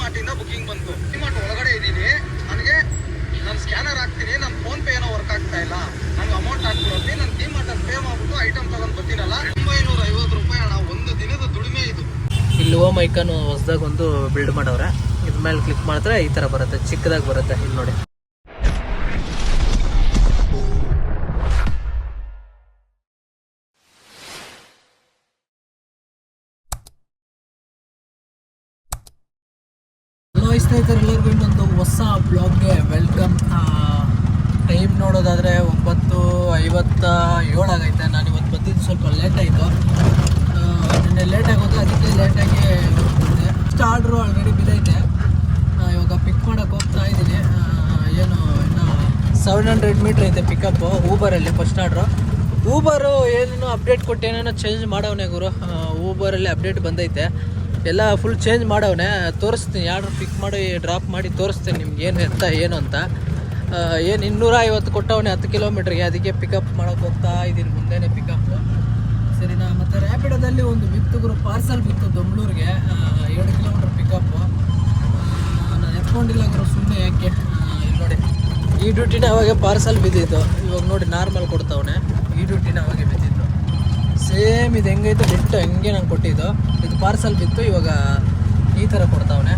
ಡಿಮಾರ್ಟಿಂದ booking ಬಂತು. ಡಿಮಾರ್ಟ್ ಒಳಗಡೆ ಇದ್ದೀನಿ. ನನಗೆ ನಾನು ಸ್ಕ್ಯಾನರ್ ಹಾಕ್ತೀನಿ, ನನ್ನ ಫೋನ್ ಪೇ ಏನೋ ವರ್ಕ್ ಆಗ್ತಾ ಇಲ್ಲ, ನನಗೆ ಅಮೌಂಟ್ ಹಾಕ್ಬಿಡೋದು. ನಾನು ಡಿಮಾರ್ಟಲ್ಲಿ ಪೇ ಮಾಡ್ಬಿಟ್ಟು ಐಟಮ್ ತಗೊಂಡು ಬರ್ತೀನಲ್ಲ, 950 ರೂಪಾಯಿ ಅಣ್ಣ, ಒಂದು ದಿನದ ದುಡಿಮೆ ಇದು. ಇಲ್ಲಿ ಓಮ್ ಐಕಾನು ಹೊಸದಾಗ ಒಂದು ಬಿಲ್ಡ್ ಮಾಡವ್ರೆ. ಇದ್ರ ಮೇಲೆ ಕ್ಲಿಕ್ ಮಾಡಿದ್ರೆ ಈ ಥರ ಬರುತ್ತೆ, ಚಿಕ್ಕದಾಗಿ ಬರುತ್ತೆ. ಇಲ್ಲಿ ನೋಡಿ, ಸ್ನೇಹಿತರೆ, ಎಲ್ಲರಿಗೂ ಇನ್ನೊಂದು ಹೊಸ ಬ್ಲಾಗ್ಗೆ ವೆಲ್ಕಮ್. ಟೈಮ್ ನೋಡೋದಾದರೆ 9:57 ಆಗೈತೆ. ನಾನು ಇವತ್ತು ಬಂದಿದ್ದು ಸ್ವಲ್ಪ ಲೇಟ್ ಆಯಿತು. ನಿನ್ನೆ ಲೇಟಾಗಿ ಹೋದ್ರೆ ಅದಕ್ಕೆ ಲೇಟಾಗಿ ಹೋಗ್ತಿದ್ದೆ. ಇಷ್ಟು ಆರ್ಡ್ರು ಆಲ್ರೆಡಿ ಬಿದ್ದೈತೆ. ಇವಾಗ ಪಿಕ್ ಮಾಡೋಕ್ಕೆ ಹೋಗ್ತಾ ಇದ್ದೀನಿ. ಏನು ಇನ್ನು 700 ಮೀಟ್ರ್ ಐತೆ ಪಿಕಪ್ಪು. ಊಬರಲ್ಲಿ ಫಸ್ಟ್ ಆರ್ಡ್ರು. ಊಬರು ಏನೇನೋ ಅಪ್ಡೇಟ್ ಕೊಟ್ಟು ಏನೇನೋ ಚೇಂಜ್ ಮಾಡವನೇ ಗುರು. ಊಬರಲ್ಲಿ ಅಪ್ಡೇಟ್ ಬಂದೈತೆ, ಎಲ್ಲ ಫುಲ್ ಚೇಂಜ್ ಮಾಡವನೆ. ತೋರಿಸ್ತೀನಿ, ಆರ್ಡ್ರ್ ಪಿಕ್ ಮಾಡಿ ಡ್ರಾಪ್ ಮಾಡಿ ತೋರಿಸ್ತೀನಿ ನಿಮ್ಗೆ ಏನು ಎತ್ತ ಏನು ಅಂತ. ಏನು 250 ಕೊಟ್ಟವನೆ 10 ಕಿಲೋಮೀಟ್ರಿಗೆ. ಅದಕ್ಕೆ ಪಿಕಪ್ ಮಾಡೋಕ್ಕೆ ಹೋಗ್ತಾ ಇದ್ದೀನಿ, ಮುಂದೆನೇ ಪಿಕಪ್ಪು. ಸರಿನಾ? ಮತ್ತು ರ್ಯಾಪಿಡೋದಲ್ಲಿ ಒಂದು ಬಿತ್ತು ಗುರು, ಪಾರ್ಸಲ್ ಬಿತ್ತು ಬೆಂಗಳೂರಿಗೆ, 7 ಕಿಲೋಮೀಟ್ರ್ ಪಿಕಪ್ಪು. ನಾನು ಎತ್ಕೊಂಡಿಲ್ಲ ಗುರು, ಸುಮ್ಮನೆ ಯಾಕೆ. ಇಲ್ಲಿ ನೋಡಿ, ಈ ಡ್ಯೂಟಿನ ಅವಾಗೆ ಪಾರ್ಸಲ್ ಬಿದ್ದಿದ್ದು. ಇವಾಗ ನೋಡಿ ನಾರ್ಮಲ್ ಕೊಡ್ತಾವನೆ. ಈ ಡ್ಯೂಟಿನ ಅವಾಗೆ ಬಿದ್ದಿದ್ದು ಸೇಮ್. ಇದು ಹೆಂಗೈತೆ ಬಿಟ್ಟು ಹೆಂಗೆ ನಂಗೆ ಕೊಟ್ಟಿದ್ದು. ಇದು ಪಾರ್ಸಲ್ ಬಿತ್ತು, ಇವಾಗ ಈ ಥರ ಕೊಡ್ತಾವನೆ.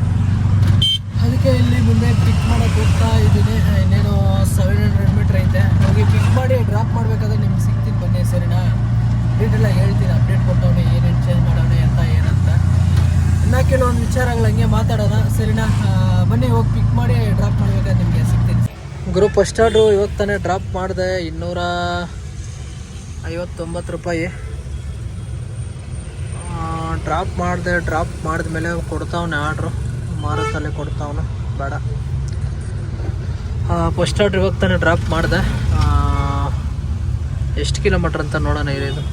ಅದಕ್ಕೆ ಇಲ್ಲಿ ಮುಂದೆ ಪಿಕ್ ಮಾಡೋಕ್ಕೆ ಹೋಗ್ತಾ ಇದ್ದೀನಿ. ಇನ್ನೇನು 700 ಮೀಟ್ರ್ ಐತೆ. ಹೋಗಿ ಪಿಕ್ ಮಾಡಿ ಡ್ರಾಪ್ ಮಾಡಬೇಕಾದ್ರೆ ನಿಮ್ಗೆ ಸಿಗ್ತೀನಿ, ಬನ್ನಿ. ಸರಿನಾ? ಡೀಟೇಲಾಗಿ ಹೇಳ್ತೀನಿ, ಅಪ್ಡೇಟ್ ಕೊಟ್ಟವನೆ, ಏನೇನು ಚೇಂಜ್ ಮಾಡವನೆ ಅಂತ ಏನಂತ. ಇನ್ನು ಕೆಲವೊಂದು ವಿಚಾರಗಳು ಹಂಗೆ ಮಾತಾಡೋಣ. ಸರಿನಾ? ಬನ್ನಿ, ಹೋಗಿ ಪಿಕ್ ಮಾಡಿ ಡ್ರಾಪ್ ಮಾಡಬೇಕಾದ್ರೆ ನಿಮಗೆ ಸಿಗ್ತೀನಿ. ಗ್ರೂಪ್ ಫಸ್ಟ್ ಆರ್ಡ್ರು ಇವಾಗ ತಾನೇ ಡ್ರಾಪ್ ಮಾಡಿದೆ. 259 ರೂಪಾಯಿ ಡ್ರಾಪ್ ಮಾಡಿದೆ. ಡ್ರಾಪ್ ಮಾಡಿದ್ಮೇಲೆ ಕೊಡ್ತಾವನೆ ಆರ್ಡ್ರು. ಮಾರುತ್ತಲ್ಲೇ ಕೊಡ್ತಾವನು, ಬೇಡ. ಫಸ್ಟ್ ಆರ್ಡ್ರ್ ಇವಾಗ ತಾನೇ ಡ್ರಾಪ್ ಮಾಡಿದೆ. ಎಷ್ಟು ಕಿಲೋಮೀಟ್ರ್ ಅಂತ ನೋಡೋಣ. ಇರೋದು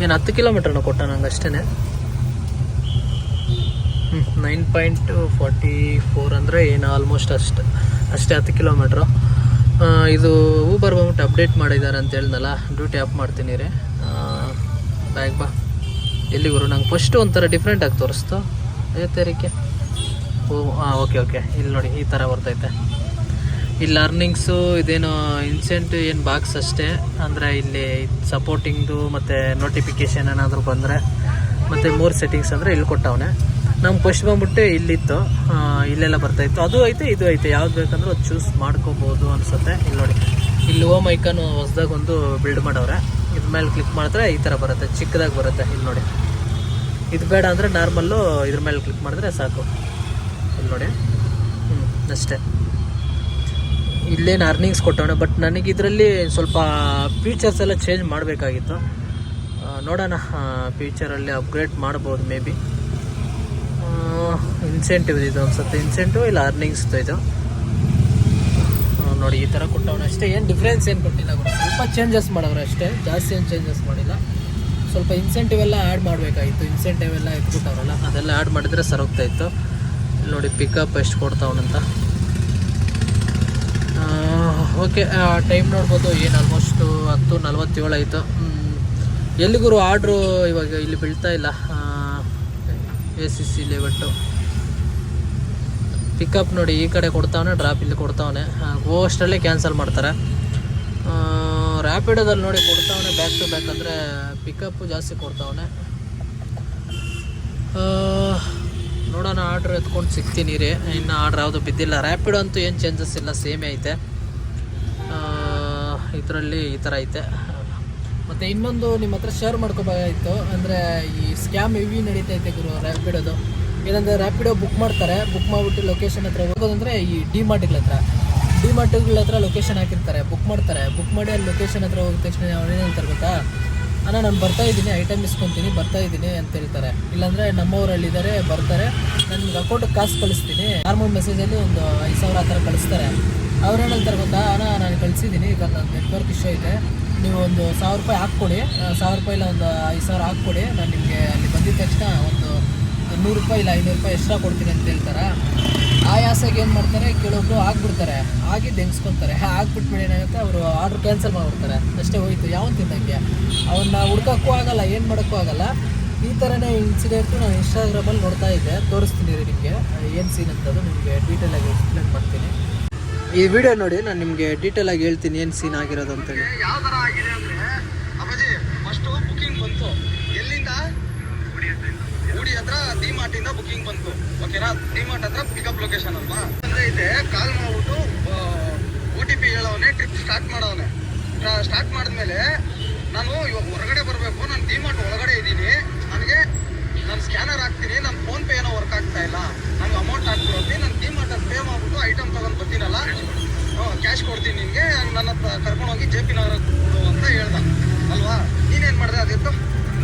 ಏನು 10 ಕಿಲೋಮೀಟ್ರನ್ನ ಕೊಟ್ಟ ನಂಗೆ ಅಷ್ಟೇ. 9.44 ಅಂದರೆ ಏನು ಆಲ್ಮೋಸ್ಟ್ ಅಷ್ಟೇ 10 ಕಿಲೋಮೀಟ್ರು. ಇದು ಊಬರ್ ಬಂದ್ಬಿಟ್ಟು ಅಪ್ಡೇಟ್ ಮಾಡಿದ್ದಾರೆ ಅಂತ ಹೇಳ್ದಲ್ಲ. ಡ್ಯೂಟಿ ಆಫ್ ಮಾಡ್ತೀನಿ ರೀ. ಬ್ಯಾಗ್ ಬಾ ಎಲ್ಲಿ ಗುರು? ನಂಗೆ ಫಸ್ಟು ಒಂಥರ ಡಿಫ್ರೆಂಟಾಗಿ ತೋರಿಸ್ತು. 5 ತಾರೀಕೆ. ಓಕೆ. ಇಲ್ಲಿ ನೋಡಿ, ಈ ಥರ ಬರ್ತೈತೆ. ಇಲ್ಲಿ ಅರ್ನಿಂಗ್ಸು ಇದೇನು ಇನ್ಸೆಂಟಿವ್ ಏನು ಬಾಕ್ಸ್ ಅಷ್ಟೇ. ಅಂದರೆ ಇಲ್ಲಿ ಸಪೋರ್ಟಿಂಗ್ದು ಮತ್ತು ನೋಟಿಫಿಕೇಷನ್ ಏನಾದರೂ ಬಂದರೆ ಮತ್ತು 3 ಸೆಟ್ಟಿಂಗ್ಸ್ ಅಂದರೆ ಇಲ್ಲಿ ಕೊಟ್ಟವನೆ. ನಮ್ಗೆ ಫಸ್ಟ್ ಬಂದ್ಬಿಟ್ಟು ಇಲ್ಲಿತ್ತು, ಇಲ್ಲೆಲ್ಲ ಬರ್ತಾಯಿತ್ತು. ಅದು ಐತೆ, ಇದು ಐತೆ. ಯಾವ್ದು ಬೇಕಂದ್ರೂ ಅದು ಚೂಸ್ ಮಾಡ್ಕೋಬೋದು ಅನಿಸುತ್ತೆ. ಇಲ್ಲಿ ನೋಡಿ, ಇಲ್ಲಿ ಓಮ್ ಐಕಾನು ಹೊಸದಾಗ ಒಂದು ಬಿಲ್ಡ್ ಮಾಡವ್ರೆ. ಇದ್ರ ಮೇಲೆ ಕ್ಲಿಕ್ ಮಾಡಿದ್ರೆ ಈ ಥರ ಬರುತ್ತೆ, ಚಿಕ್ಕದಾಗಿ ಬರುತ್ತೆ. ಇಲ್ಲಿ ನೋಡಿ, ಇದು ಬೇಡ ಅಂದರೆ ನಾರ್ಮಲ್ಲು ಇದ್ರ ಮೇಲೆ ಕ್ಲಿಕ್ ಮಾಡಿದ್ರೆ ಸಾಕು. ಇಲ್ಲಿ ನೋಡಿ, ಅಷ್ಟೇ. ಇಲ್ಲೇನು ಅರ್ನಿಂಗ್ಸ್ ಕೊಟ್ಟವನೆ. ಬಟ್ ನನಗೆ ಇದರಲ್ಲಿ ಸ್ವಲ್ಪ ಫೀಚರ್ಸ್ ಎಲ್ಲ ಚೇಂಜ್ ಮಾಡಬೇಕಾಗಿತ್ತು. ನೋಡೋಣ, ಫ್ಯೂಚರಲ್ಲಿ ಅಪ್ಗ್ರೇಡ್ ಮಾಡ್ಬೋದು ಮೇ ಬಿ. ಇನ್ಸೆಂಟಿವ್ ಇದು ಅನ್ಸುತ್ತೆ. ಇನ್ಸೆಂಟಿವ್ ಇಲ್ಲ ಅರ್ನಿಂಗ್ಸ್ ಇದು. ನೋಡಿ, ಈ ಥರ ಕೊಟ್ಟವನು ಅಷ್ಟೇ. ಏನು ಡಿಫ್ರೆನ್ಸ್ ಏನು ಕೊಟ್ಟಿಲ್ಲ. ಸ್ವಲ್ಪ ಚೇಂಜಸ್ ಮಾಡವ್ರೆ ಅಷ್ಟೇ, ಜಾಸ್ತಿ ಏನು ಚೇಂಜಸ್ ಮಾಡಿಲ್ಲ. ಸ್ವಲ್ಪ ಇನ್ಸೆಂಟಿವ್ ಎಲ್ಲ ಆ್ಯಡ್ ಮಾಡಬೇಕಾಗಿತ್ತು. ಇನ್ಸೆಂಟಿವ್ ಎಲ್ಲ ಎತ್ಬಿಟ್ಟವ್ರಲ್ಲ, ಅದೆಲ್ಲ ಆ್ಯಡ್ ಮಾಡಿದರೆ ಸರೋಗ್ತಾಯಿತ್ತು. ಇಲ್ಲಿ ನೋಡಿ, ಪಿಕಪ್ ಎಷ್ಟು ಕೊಡ್ತಾವನಂತ. ಓಕೆ, ಟೈಮ್ ನೋಡ್ಬೋದು. ಏನು ಆಲ್ಮೋಸ್ಟು 10:47 ಆಯಿತು. ಎಲ್ಲಿಗೂ ಆರ್ಡ್ರು ಇವಾಗ ಇಲ್ಲಿ ಬೀಳ್ತಾ ಇಲ್ಲ. ACC ಲೆವೆಟ್ಟು ಪಿಕಪ್ ನೋಡಿ, ಈ ಕಡೆ ಕೊಡ್ತಾವನೆ, ಡ್ರಾಪ್ ಇಲ್ಲಿ ಕೊಡ್ತಾವನೆ. ಹೋಗೋಷ್ಟರಲ್ಲೇ ಕ್ಯಾನ್ಸಲ್ ಮಾಡ್ತಾರೆ. ರ್ಯಾಪಿಡೋದಲ್ಲಿ ನೋಡಿ ಕೊಡ್ತಾವನೆ ಬ್ಯಾಕ್ ಟು ಬ್ಯಾಕ್, ಅಂದರೆ ಪಿಕಪ್ಪು ಜಾಸ್ತಿ ಕೊಡ್ತಾವನೆ. ನೋಡೋಣ, ಆರ್ಡ್ರ್ ಎತ್ಕೊಂಡು ಸಿಗ್ತೀನಿ ರೀ. ಇನ್ನು ಆರ್ಡ್ರ್ ಯಾವುದು ಬಿದ್ದಿಲ್ಲ. ರ್ಯಾಪಿಡೋ ಅಂತೂ ಏನು ಚೇಂಜಸ್ ಇಲ್ಲ, ಸೇಮೇ ಐತೆ. ಇದರಲ್ಲಿ ಈ ಥರ ಐತೆ. ಮತ್ತು ಇನ್ನೊಂದು ನಿಮ್ಮ ಹತ್ರ ಶೇರ್ ಮಾಡ್ಕೋಬೇಕಾಗಿತ್ತು. ಅಂದರೆ ಈ ಸ್ಕ್ಯಾಮ್ ಹೆವಿ ನಡೀತೈತೆ ಗುರು ರ್ಯಾಪಿಡೋದು. ಏನಂದರೆ ರ್ಯಾಪಿಡೋ ಬುಕ್ ಮಾಡ್ತಾರೆ, ಬುಕ್ ಮಾಡಿಬಿಟ್ಟು ಲೊಕೇಶನ್ ಹತ್ರ ಹೋಗೋದಂದರೆ ಈ ಡಿಮಾರ್ಟ್ಗಳ ಹತ್ರ ಲೊಕೇಶನ್ ಹಾಕಿರ್ತಾರೆ, ಬುಕ್ ಮಾಡ್ತಾರೆ. ಬುಕ್ ಮಾಡಿ ಅಲ್ಲಿ ಲೊಕೇಶನ್ ಹತ್ರ ಹೋಗಿದ ತಕ್ಷಣ ಅವ್ರು ಹೇಳ್ತಾರೆ ಗೊತ್ತಾ, ಅಣ್ಣ ನಾನು ಬರ್ತಾಯಿದ್ದೀನಿ, ಐಟಮ್ ಇಸ್ಕೊತೀನಿ, ಬರ್ತಾಯಿದ್ದೀನಿ ಅಂತ ಹೇಳ್ತಾರೆ. ಇಲ್ಲಾಂದರೆ ನಮ್ಮವರಲ್ಲಿದ್ದಾರೆ, ಬರ್ತಾರೆ, ನಾನು ನಿಮ್ಗೆ ಅಕೌಂಟಿಗೆ ಕಾಸು ಕಳಿಸ್ತೀನಿ. ನಾರ್ಮಲ್ ಮೆಸೇಜಲ್ಲಿ ಒಂದು 5,000 ಆ ಥರ ಕಳಿಸ್ತಾರೆ. ಅವ್ರು ಏನು ಹೇಳ್ತಾರೆ ಗೊತ್ತಾ, ಅಣ್ಣ ನಾನು ಕಳಿಸಿದ್ದೀನಿ, ಈಗ ನನ್ನ ನೆಟ್ವರ್ಕ್ ಇಶ್ಯೂ ಐತೆ, ನೀವು ಒಂದು 1,000 ರೂಪಾಯಿ ಹಾಕ್ಕೊಡಿ, 1,000 ರೂಪಾಯಿ ಇಲ್ಲ ಒಂದು 5,000 ಹಾಕ್ಕೊಡಿ, ನಾನು ನಿಮಗೆ ಅಲ್ಲಿ ಬಂದಿದ್ದ ತಕ್ಷಣ ಒಂದು 100 ರೂಪಾಯಿ ಇಲ್ಲ 500 ರೂಪಾಯಿ ಎಕ್ಸ್ಟ್ರಾ ಕೊಡ್ತೀನಿ ಅಂತ ಹೇಳ್ತಾರೆ. ಆ ಆಸೆಗೆ ಏನು ಮಾಡ್ತಾರೆ, ಕೆಲವೊಬ್ರು ಹಾಕ್ಬಿಡ್ತಾರೆ, ಆಗಿದ್ದು ಹೆಂಗ್ಸ್ಕೊತಾರೆ. ಹಾಕ್ಬಿಟ್ಬಿಟ್ಟು ಏನಾಗುತ್ತೆ, ಅವರು ಆರ್ಡ್ರ್ ಕ್ಯಾನ್ಸಲ್ ಮಾಡಿಬಿಡ್ತಾರೆ. ಅಷ್ಟೇ ಹೋಯ್ತು. ಯಾವ ತಿನ್ನಂಗೆ ಅವನ್ನ ಹುಡ್ಕೋಕ್ಕೂ ಆಗಲ್ಲ, ಏನು ಮಾಡೋಕ್ಕೂ ಆಗಲ್ಲ. ಈ ಥರನೇ ಇನ್ಸಿಡೆಂಟು ನಾನು ಇನ್ಸ್ಟಾಗ್ರಾಮಲ್ಲಿ ನೋಡ್ತಾ ಇದ್ದೆ, ತೋರಿಸ್ತೀನಿ ರೀ ನಿಮಗೆ ಏನು ಸೀನ್ ಅಂತದ್ದು ನಿಮಗೆ ಡೀಟೇಲಾಗಿ ಎಕ್ಸ್ಪ್ಲೇನ್ ಮಾಡ್ತೀನಿ. ಈ ವಿಡಿಯೋ ನೋಡಿ ನಾನು ನಿಮಗೆ ಡೀಟೇಲಾಗಿ ಹೇಳ್ತೀನಿ ಏನು ಸೀನ್ ಆಗಿರೋದು ಅಂತೇಳಿ. ಯಾವ ಥರ ಆಗಿದೆ ಅಂದರೆ ಅಪ್ಪಾಜಿ ಫಸ್ಟು ಬುಕ್ಕಿಂಗ್ ಬಂತು. ಎಲ್ಲಿಂದ? ಗುಡಿ ಹತ್ರ ಡಿಮಾರ್ಟಿಂದ ಬುಕ್ಕಿಂಗ್ ಬಂತು. ಓಕೆನಾ? ಡಿಮಾರ್ಟ್ ಹತ್ರ ಪಿಕಪ್ ಲೊಕೇಶನ್ ಅಲ್ವಾ ಅಂದರೆ ಇದೆ. ಕಾಲ್ ಮಾಡ್ಬಿಟ್ಟು OTP ಹೇಳೋನೆ, ಟ್ರಿಪ್ ಸ್ಟಾರ್ಟ್ ಮಾಡೋನೆ. ಸ್ಟಾರ್ಟ್ ಮಾಡಿದ್ಮೇಲೆ ನಾನು ಇವಾಗ ಹೊರಗಡೆ ಬರಬೇಕು, ನಾನು ಡಿಮಾರ್ಟ್ ಒಳಗಡೆ ಇದ್ದೀನಿ, ನನಗೆ ನಾನು ಸ್ಕ್ಯಾನರ್ ಹಾಕ್ತೀನಿ, ನನ್ನ ಫೋನ್ಪೇ ಏನೋ ವರ್ಕ್ ಆಗ್ತಾ ಇಲ್ಲ, ನನಗೆ ಅಮೌಂಟ್ ಹಾಕ್ಬಿಡೋದು, ನಾನು ಡಿಮಾರ್ಟಲ್ಲಿ ಪೇ ಮಾಡ್ಬಿಟ್ಟು ಐಟಮ್ ತೊಗೊಂಡು ಬರ್ತೀನಲ್ಲ, ಕ್ಯಾಶ್ ಕೊಡ್ತೀನಿ ನಿನಗೆ, ನನ್ನ ಕರ್ಕೊಂಡೋಗಿ JP ನಗರಕ್ಕೆ ಕೊಡು ಅಂತ ಹೇಳ್ದ ಅಲ್ವಾ. ನೀನೇನು ಮಾಡಿದೆ? ಅದಿತ್ತು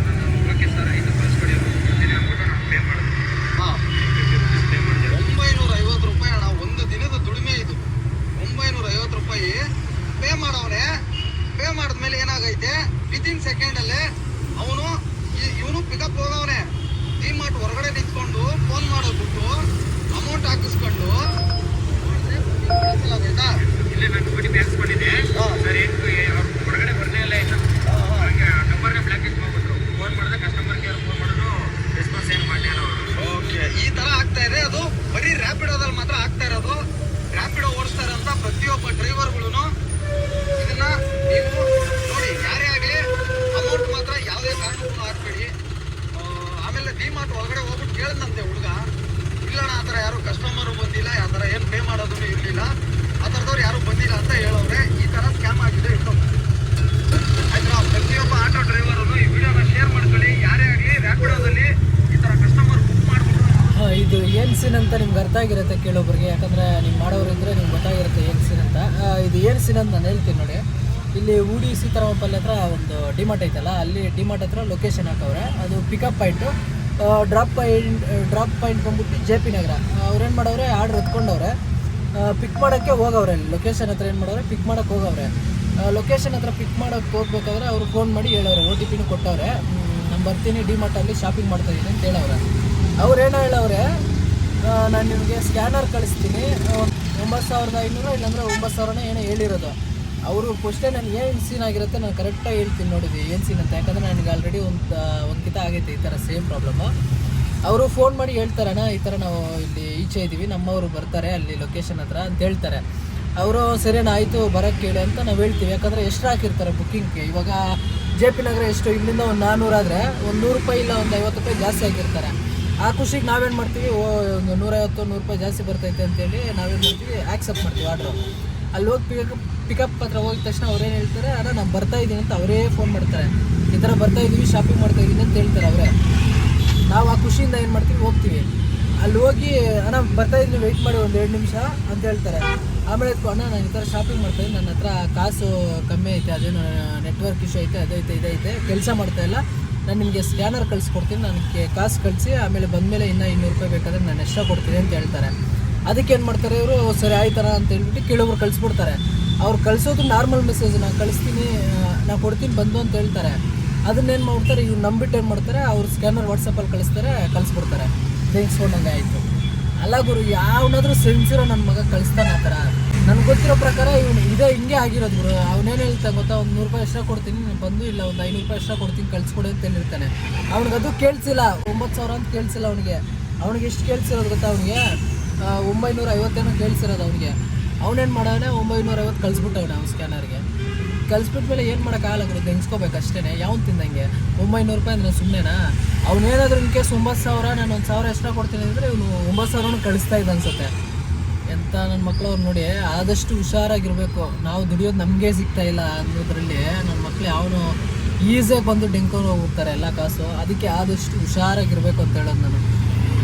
ಓಕೆ ಸರ್, ಇದು ಕಳಿಸ್ಕೊಡಿ ಅಂದ್ಬಿಟ್ಟು ನಾನು ಪೇ ಮಾಡಿದೆ. ಹಾಂ, 950 ರೂಪಾಯಿ ಅಣ್ಣ, ಒಂದು ದಿನದ ದುಡಿಮೆ ಇದು. 950 ರೂಪಾಯಿ ಪೇ ಮಾಡವನೆ. ಪೇ ಮಾಡಿದ್ಮೇಲೆ ಏನಾಗೈತೆ, ವಿತಿನ್ ಸೆಕೆಂಡಲ್ಲೇ ಇವನು ಪಿಕಪ್ ಹೋಗವನೆ. ಡಿಮಾರ್ಟ್ ಹೊರಗಡೆ ನಿಂತ್ಕೊಂಡು ಫೋನ್ ಮಾಡೋದ್ಬಿಟ್ಟು ಅಮೌಂಟ್ ಹಾಕಿಸ್ಕೊಂಡು ಕಳಿಸಲಾಗೈತಾ? ಇಲ್ಲಿ ನಾನು OTP ಹಾಕ್ಸ್ಕೊಂಡಿದ್ದೆ ಸರ್, ಹೊರಗಡೆ ಬರ್ತಾ ಇಲ್ಲ ಇನ್ನು. ನಂಬರ್ನ ಬ್ಲಾಕ್ ಲಿಸ್ಟ್ ಮಾಡ್ಬಿಟ್ರು. ಫೋನ್ ಮಾಡಿದ್ರೆ ಕಸ್ಟಮರ್ ಕೇರ್ ಫೋನ್ ಮಾಡಿದ್ರು, ರೆಸ್ಪಾನ್ಸ್ ಏನು ಮಾಡಿಲ್ಲ ಅವರು. ಓಕೆ, ಈ ಥರ ಆಗ್ತಾ ಇದೆ. ಅದು ಬರೀ ರ್ಯಾಪಿಡೋದಲ್ಲಿ ಮಾತ್ರ ಆಗ್ತಾ ಇರೋದು. ರ್ಯಾಪಿಡೋ ಓಡಿಸ್ತಾರೆ ಅಂತ ಪ್ರತಿಯೊಬ್ಬ ಡ್ರೈವರ್ಗಳು ಇದನ್ನ ನೀವು ನೋಡಿ. ಯಾರೇ ಆಗಲಿ ಅಮೌಂಟ್ ಮಾತ್ರ ಯಾವುದೇ ಕಾರಣಕ್ಕೂ ಹಾಕ್ಬೇಡಿ. ಆಮೇಲೆ ಡಿಮಾರ್ಟ್ ಒಳಗಡೆ ಹೋಗ್ಬಿಟ್ಟು ಕೇಳಿದಂತೆ ಹುಡುಗ, ಇಲ್ಲಣ್ಣ ಆ ಥರ ಯಾರು ಕಸ್ಟಮರು ಬಂದಿಲ್ಲ, ಆ ಥರ ಏನು ಪೇ ಮಾಡೋದು ಇರಲಿಲ್ಲ, ಆ ಥರದವ್ರು ಯಾರು ಬಂದಿಲ್ಲ ಅಂತ ಹೇಳೋರೆ. ಈ ಥರ ಸ್ಕ್ಯಾಮ್ ಆಗಿದೆ ಇತ್ತು. ಆಯ್ತಾ? ಪ್ರತಿಯೊಬ್ಬ ಆಟೋ ಡ್ರೈವರನ್ನು ಈ ವಿಡಿಯೋನ ಶೇರ್ ಮಾಡ್ಕೊಳ್ಳಿ. ಯಾರೇ ಆಗಲಿ ರ್ಯಾಪಿಡೋದಲ್ಲಿ ಈ ಥರ ಕಸ್ಟಮರ್ ಬುಕ್ ಮಾಡ್ಬಿಟ್ಟು. ಇದು ಏನು ಸೀನ್ ಅಂತ ನಿಮ್ಗೆ ಅರ್ಥ ಆಗಿರುತ್ತೆ ಕೇಳೋಬ್ರಿಗೆ, ಯಾಕಂದರೆ ನೀವು ಮಾಡೋರಿದ್ರೆ ನಿಮ್ಗೆ ಗೊತ್ತಾಗಿರುತ್ತೆ ಏನು ಸೀನ್ ಅಂತ. ಇದು ಏನು ಸೀನ್ ಅಂತ ನಾನು ಹೇಳ್ತೀನಿ ನೋಡಿ. ಇಲ್ಲಿ ಊಡಿ ಸೀತಾರಾಮಪಲ್ಲಿ ಹತ್ರ ಒಂದು ಡಿಮಾರ್ಟ್ ಐತಲ್ಲ, ಅಲ್ಲಿ ಡಿಮಾರ್ಟ್ ಹತ್ರ ಲೊಕೇಶನ್ ಹಾಕವ್ರೆ. ಅದು ಪಿಕಪ್ ಪಾಯಿಂಟು, ಡ್ರಾಪ್ ಪಾಯಿಂಟ್ ಬಂದ್ಬಿಟ್ಟು JP ನಗರ. ಅವ್ರೇನು ಮಾಡವ್ರೆ, ಆರ್ಡ್ರ್ ಎತ್ಕೊಂಡವ್ರೆ, ಪಿಕ್ ಮಾಡೋಕ್ಕೆ ಹೋಗವ್ರೆ. ಅಲ್ಲಿ ಲೊಕೇಶನ್ ಹತ್ರ ಏನು ಮಾಡವ್ರೆ, ಪಿಕ್ ಮಾಡೋಕ್ಕೆ ಹೋಗವ್ರೆ. ಲೊಕೇಶನ್ ಹತ್ರ ಪಿಕ್ ಮಾಡೋಕ್ಕೆ ಹೋಗ್ಬೇಕಾದ್ರೆ ಅವ್ರು ಫೋನ್ ಮಾಡಿ ಹೇಳವ್ರೆ, OTPನೂ ಕೊಟ್ಟವ್ರೆ, ನಾನು ಬರ್ತೀನಿ ಡಿಮಾರ್ಟಲ್ಲಿ ಶಾಪಿಂಗ್ ಮಾಡ್ತಾಯಿದ್ದೀನಿ ಅಂತ ಹೇಳವ್ರೆ. ಅವ್ರೇನೋ ಹೇಳವ್ರೆ, ನಾನು ನಿಮಗೆ ಸ್ಕ್ಯಾನರ್ ಕಳಿಸ್ತೀನಿ 9,500 ಇಲ್ಲಾಂದರೆ 9,000 ಏನೋ ಹೇಳಿರೋದು. ಅವರು ಫಸ್ಟೇ ನನಗೆ ಏನು ಸೀನ್ ಆಗಿರುತ್ತೆ ನಾನು ಕರೆಕ್ಟಾಗಿ ಹೇಳ್ತೀನಿ ನೋಡಿದ್ವಿ ಏನು ಸೀನ್ ಅಂತ. ಯಾಕಂದರೆ ನನಗೆ ಆಲ್ರೆಡಿ ಒಂದು ಕಿತ ಆಗೈತೆ ಈ ಥರ ಸೇಮ್ ಪ್ರಾಬ್ಲಮ್ಮು. ಅವರು ಫೋನ್ ಮಾಡಿ ಹೇಳ್ತಾರಣ್ಣ, ಈ ಥರ ನಾವು ಇಲ್ಲಿ ಈಚೆ ಇದ್ದೀವಿ, ನಮ್ಮವರು ಬರ್ತಾರೆ ಅಲ್ಲಿ ಲೊಕೇಶನ್ ಹತ್ರ ಅಂತ ಹೇಳ್ತಾರೆ. ಅವರು ಸರಿನಾ ಆಯಿತು ಬರೋಕ್ಕೆ ಕೇಳಿ ಅಂತ ನಾವು ಹೇಳ್ತೀವಿ. ಯಾಕಂದರೆ ಎಷ್ಟು ಹಾಕಿರ್ತಾರೆ ಬುಕ್ಕಿಂಗ್ಗೆ. ಇವಾಗ JP ನಗರ ಎಷ್ಟು, ಇಲ್ಲಿಂದ ಒಂದು 400 ಆದರೆ ಒಂದು 100 ರೂಪಾಯಿ ಇಲ್ಲ ಒಂದು 50 ರೂಪಾಯಿ ಜಾಸ್ತಿ ಹಾಕಿರ್ತಾರೆ. ಆ ಖುಷಿಗೆ ನಾವೇನು ಮಾಡ್ತೀವಿ, ಒಂದು 150-100 ರೂಪಾಯಿ ಜಾಸ್ತಿ ಬರ್ತೈತೆ ಅಂತೇಳಿ ನಾವೇನು ಮಾಡ್ತೀವಿ, ಆ್ಯಕ್ಸೆಪ್ಟ್ ಮಾಡ್ತೀವಿ ಆರ್ಡ್ರು. ಅಲ್ಲಿ ಹೋಗಿ ಪಿಕಪ್ ಹತ್ರ ಹೋಗಿದ ತಕ್ಷಣ ಅವ್ರೇನು ಹೇಳ್ತಾರೆ, ಅಣ್ಣ ನಾನು ಬರ್ತಾಯಿದ್ದೀನಿ ಅಂತ ಅವರೇ ಫೋನ್ ಮಾಡ್ತಾರೆ. ಈ ಥರ ಬರ್ತಾಯಿದ್ದೀವಿ, ಶಾಪಿಂಗ್ ಮಾಡ್ತಾಯಿದ್ದೀನಿ ಅಂತ ಹೇಳ್ತಾರೆ ಅವರೇ. ನಾವು ಆ ಖುಷಿಯಿಂದ ಏನು ಮಾಡ್ತೀವಿ, ಹೋಗ್ತೀವಿ. ಅಲ್ಲಿ ಹೋಗಿ ಅಣ್ಣ ಬರ್ತಾಯಿದ್ದೀನಿ ವೆಯ್ಟ್ ಮಾಡಿ ಒಂದು 2 ನಿಮಿಷ ಅಂತ ಹೇಳ್ತಾರೆ. ಆಮೇಲೆ ಅಣ್ಣ ನಾನು ಈ ಥರ ಶಾಪಿಂಗ್ ಮಾಡ್ತಾಯಿದ್ದೀನಿ, ನನ್ನ ಹತ್ರ ಕಾಸು ಕಮ್ಮಿ ಐತೆ, ಅದೇನು ನೆಟ್ವರ್ಕ್ ಇಶ್ಯೂ ಐತೆ, ಅದೈತೆ ಇದೈತೆ, ಕೆಲಸ ಮಾಡ್ತಾಯಿಲ್ಲ, ನಾನು ನಿಮಗೆ ಸ್ಕ್ಯಾನರ್ ಕಳಿಸ್ಕೊಡ್ತೀನಿ, ನನಗೆ ಕಾಸು ಕಳಿಸಿ, ಆಮೇಲೆ ಬಂದಮೇಲೆ ಇನ್ನೂ 200 ರೂಪಾಯಿ ಬೇಕಾದರೆ ನಾನು ಎಕ್ಸ್ಟ್ರಾ ಕೊಡ್ತೀನಿ ಅಂತ ಹೇಳ್ತಾರೆ. ಅದಕ್ಕೆ ಏನು ಮಾಡ್ತಾರೆ ಇವರು, ಸರಿ ಆಯ್ತಾರ ಅಂತ ಹೇಳ್ಬಿಟ್ಟು ಕೆಲವೊಬ್ರು ಕಳಿಸ್ಬಿಡ್ತಾರೆ. ಅವ್ರು ಕಳಿಸೋದು ನಾರ್ಮಲ್ ಮೆಸೇಜ್, ನಾನು ಕಳಿಸ್ತೀನಿ, ನಾನು ಕೊಡ್ತೀನಿ ಬಂದು ಅಂತ ಹೇಳ್ತಾರೆ. ಅದನ್ನೇನು ಮಾಡ್ತಾರೆ ಇವ್ರು ನಂಬಿಟ್ಟು ಏನು ಮಾಡ್ತಾರೆ, ಅವ್ರು ಸ್ಕ್ಯಾನರ್ ವಾಟ್ಸಪ್ಪಲ್ಲಿ ಕಳಿಸ್ಬಿಡ್ತಾರೆ. ತೆಗೆಸ್ಕೊಂಡಂಗೆ ಆಯಿತು. ಅಲ್ಲ ಗುರು, ಯಾವನಾದ್ರೂ ಸೆನ್ಸಿರೋ ನನ್ನ ಮಗ ಕಳಿಸ್ತಾನೆ ಆ ಥರ. ನನಗೆ ಗೊತ್ತಿರೋ ಪ್ರಕಾರ ಇವನು ಹಿಂಗೆ ಆಗಿರೋದು ಗುರು. ಅವನೇನು ಹೇಳ್ತಾನೆ ಗೊತ್ತಾ, ಒಂದು 100 ರೂಪಾಯಿ ಎಕ್ಸ್ಟ್ರಾ ಕೊಡ್ತೀನಿ ನಾನು ಬಂದು, ಇಲ್ಲ ಒಂದು 500 ರೂಪಾಯಿ ಎಕ್ಸ್ಟ್ರಾ ಕೊಡ್ತೀನಿ ಕಳಿಸ್ಕೊಡಿ ಅಂತ ಹೇಳಿರ್ತಾನೆ. ಅವ್ನಿಗೆ ಅದು ಕೇಳಿಸಿಲ್ಲ, 9,000 ಅಂತ ಕೇಳಿಸಿಲ್ಲ ಅವ್ನಿಗೆ ಎಷ್ಟು ಕೇಳಿಸಿರೋದು ಗೊತ್ತಾ, ಅವನಿಗೆ 950 ಕೇಳಿಸಿರೋದು ಅವನಿಗೆ. ಅವನೇನು ಮಾಡೋಣ 950 ಕಳಿಸ್ಬಿಟ್ಟವನೆ ಅವ್ನು ಸ್ಕ್ಯಾನರ್ಗೆ. ಕಳಿಸ್ಬಿಟ್ಮೇಲೆ ಏನು ಮಾಡೋಕ್ಕಾಗಲ್ಲ ಗುರು, ತೆಗೆಸ್ಕೋಬೇಕು ಅಷ್ಟೇ. ಯಾವನು ತಿಂದಂಗೆ 900 ರೂಪಾಯಿ ಅಂದರೆ ಸುಮ್ಮನೆನಾ? ಅವನೇನಾದರೂ ಇನ್ ಕೇಸ್ 9,000 ನಾನು 1,000 ಎಕ್ಸ್ಟ್ರಾ ಕೊಡ್ತೀನಿ ಅಂದರೆ ಇವನು 9,000 ಕಳಿಸ್ತಾ ಇದ್ದ ಅನ್ಸುತ್ತೆ. ಎಂಥ ನನ್ನ ಮಕ್ಕಳವ್ರು ನೋಡಿ, ಆದಷ್ಟು ಹುಷಾರಾಗಿರಬೇಕು. ನಾವು ದುಡಿಯೋದು ನಮಗೆ ಸಿಗ್ತಾ ಇಲ್ಲ ಅನ್ನೋದ್ರಲ್ಲಿ ನನ್ನ ಮಕ್ಕಳು ಯಾವನು ಈಸಿಯಾಗಿ ಬಂದು ಡೆಂಕೊಂಡು ಹೋಗ್ತಾರೆ ಎಲ್ಲ ಕಾಸು. ಅದಕ್ಕೆ ಆದಷ್ಟು ಹುಷಾರಾಗಿರಬೇಕು ಅಂತ ಹೇಳೋದು ನಾನು.